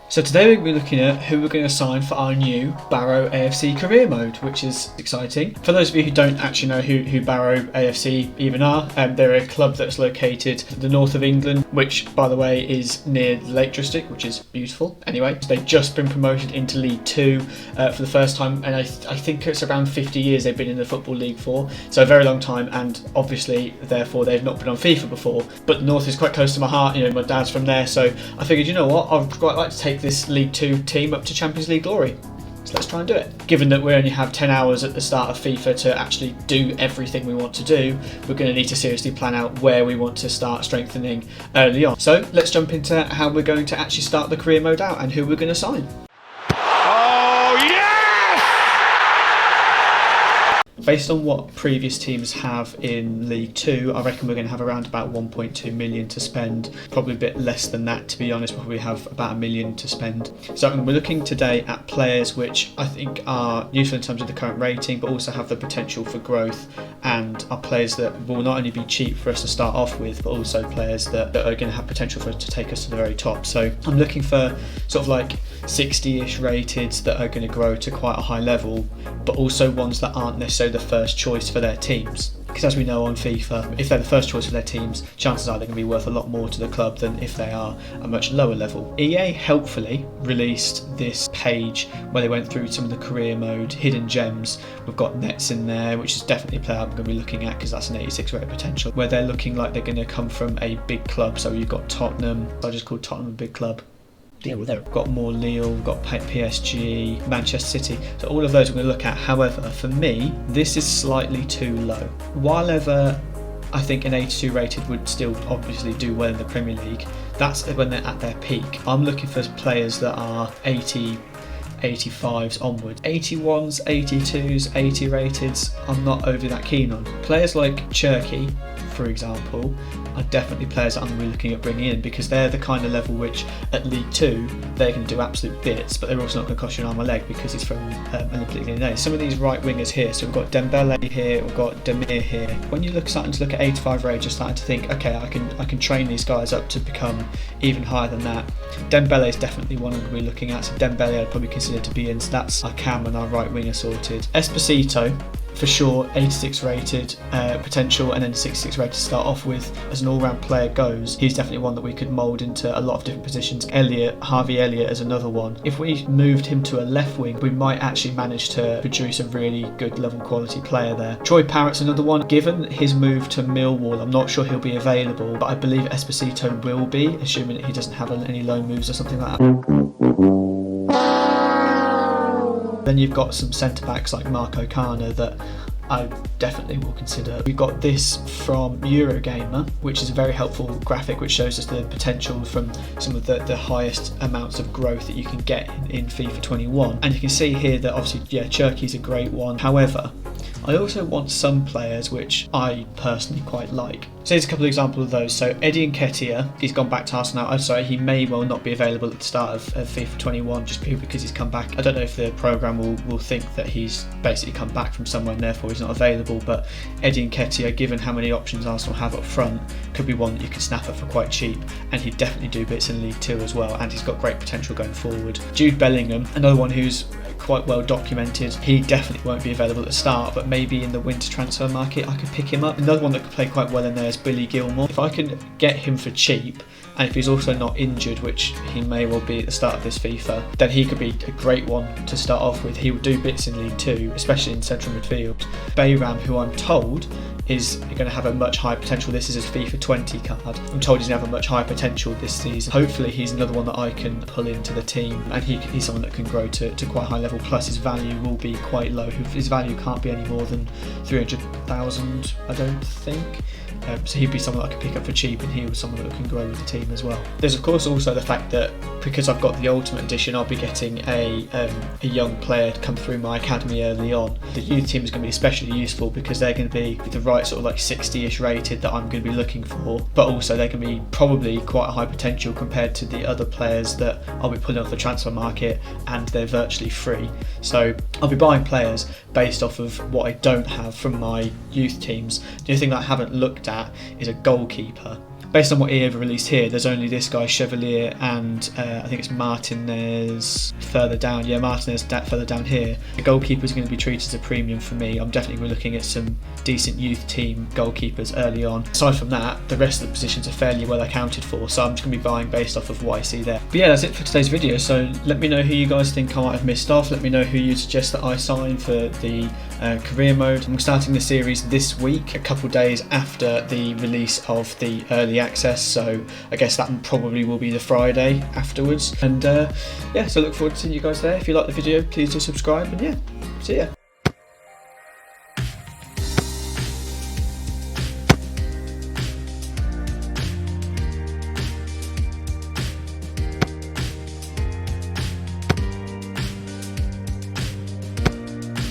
So today we're going to be looking at who we're going to sign for our new Barrow AFC career mode, which is exciting. For those of you who don't actually know who Barrow AFC even are, they're a club that's located in the north of England, which by the way is near the Lake District, which is beautiful. Anyway, they've just been promoted into League 2 for the first time, and I think it's around 50 years they've been in the Football League for, so a very long time, and obviously therefore they've not been on FIFA before. But the north is quite close to my heart, you know, my dad's from there, so I figured, you know what, I'd quite like to take this League 2 team up to Champions League glory. So let's try and do it. Given that we only have 10 hours at the start of FIFA to actually do everything we want to do, we're going to need to seriously plan out where we want to start strengthening early on. So let's jump into how we're going to actually start the career mode out and who we're going to sign. Based on what previous teams have in League 2, I reckon we're going to have around about 1.2 million to spend. Probably a bit less than that, to be honest. Probably have about $1 million to spend. So we're looking today at players which I think are useful in terms of the current rating, but also have the potential for growth, and are players that will not only be cheap for us to start off with, but also players that are going to have potential for us to take us to the very top. So I'm looking for sort of like 60-ish rateds that are going to grow to quite a high level, but also ones that aren't necessarily the first choice for their teams. Because as we know on FIFA, if they're the first choice for their teams, chances are they're going to be worth a lot more to the club than if they are a much lower level. EA helpfully released this page where they went through some of the career mode hidden gems. We've got Nets in there, which is definitely a player I'm going to be looking at because that's an 86 rate potential, where they're looking like they're going to come from a big club. So you've got Tottenham, I just called Tottenham a big club. Deal with it. We've got more Lille, we've got PSG, Manchester City, so all of those we're going to look at. However, for me, this is slightly too low. While ever I think an 82 rated would still obviously do well in the Premier League, that's when they're at their peak. I'm looking for players that are 80, 85s onwards. 81s, 82s, 80 rateds, I'm not overly that keen on. Players like Cherky, for example, are definitely players that I'm going to be looking at bringing in, because they're the kind of level which at League 2 they're going to do absolute bits, but they're also not going to cost you an arm or leg because he's from Olympic Lyonnais. Some of these right wingers here, so we've got Dembele here, we've got Demir here. When you're starting to look at 85 range, you're starting to think, okay, I can train these guys up to become even higher than that. Dembele is definitely one I'm going to be looking at, so Dembele I'd probably consider to be in, so that's our cam and our right winger sorted. Esposito, for sure, 86 rated potential, and then 66 rated to start off with. As an all-round player goes, he's definitely one that we could mould into a lot of different positions. Harvey Elliott is another one. If we moved him to a left wing, we might actually manage to produce a really good level quality player there. Troy Parrott's another one. Given his move to Millwall, I'm not sure he'll be available, but I believe Esposito will be, assuming that he doesn't have any loan moves or something like that. Then you've got some centre-backs like Marco Kana that I definitely will consider. We've got this from Eurogamer, which is a very helpful graphic which shows us the potential from some of the highest amounts of growth that you can get in FIFA 21. And you can see here that obviously, yeah, Cherky's a great one. However, I also want some players which I personally quite like. So here's a couple of examples of those. So Eddie Nketiah, he's gone back to Arsenal. I'm sorry, he may well not be available at the start of FIFA 21 just because he's come back. I don't know if the programme will think that he's basically come back from somewhere and therefore he's not available, but Eddie Nketiah, given how many options Arsenal have up front, could be one that you can snap up for quite cheap, and he'd definitely do bits in League 2 as well, and he's got great potential going forward. Jude Bellingham, another one who's quite well documented. He definitely won't be available at the start, but maybe in the winter transfer market I could pick him up. Another one that could play quite well in there is Billy Gilmore. If I can get him for cheap, and if he's also not injured, which he may well be at the start of this FIFA, then he could be a great one to start off with. He would do bits in League 2, especially in central midfield. Bayram, who I'm told is going to have a much higher potential. This is his FIFA 20 card. I'm told he's going to have a much higher potential this season. Hopefully he's another one that I can pull into the team, and he's someone that can grow to quite a high level, plus his value will be quite low. His value can't be any more than 300,000, I don't think. So he'd be someone that I could pick up for cheap, and he was someone that can grow with the team as well. There's of course also the fact that because I've got the Ultimate Edition, I'll be getting a young player to come through my academy early on. The youth team is going to be especially useful because they're going to be the right sort of like 60-ish rated that I'm going to be looking for, but also they're going to be probably quite a high potential compared to the other players that I'll be pulling off the transfer market, and they're virtually free. So I'll be buying players based off of what I don't have from my youth teams. The only thing that I haven't looked at is a goalkeeper. based on what EA have released here, there's only this guy Chevalier and I think it's Martinez further down. Yeah, Martinez further down here. The goalkeepers are going to be treated as a premium for me. I'm definitely looking at some decent youth team goalkeepers early on. Aside from that, the rest of the positions are fairly well accounted for, so I'm just going to be buying based off of what I see there. But yeah, that's it for today's video. So let me know who you guys think I might have missed off. Let me know who you suggest that I sign for the career mode. I'm starting the series this week, a couple days after the release of the early access, so I guess that probably will be the Friday afterwards. And yeah, so look forward to seeing you guys there. If you like the video, please do subscribe, and yeah, see ya.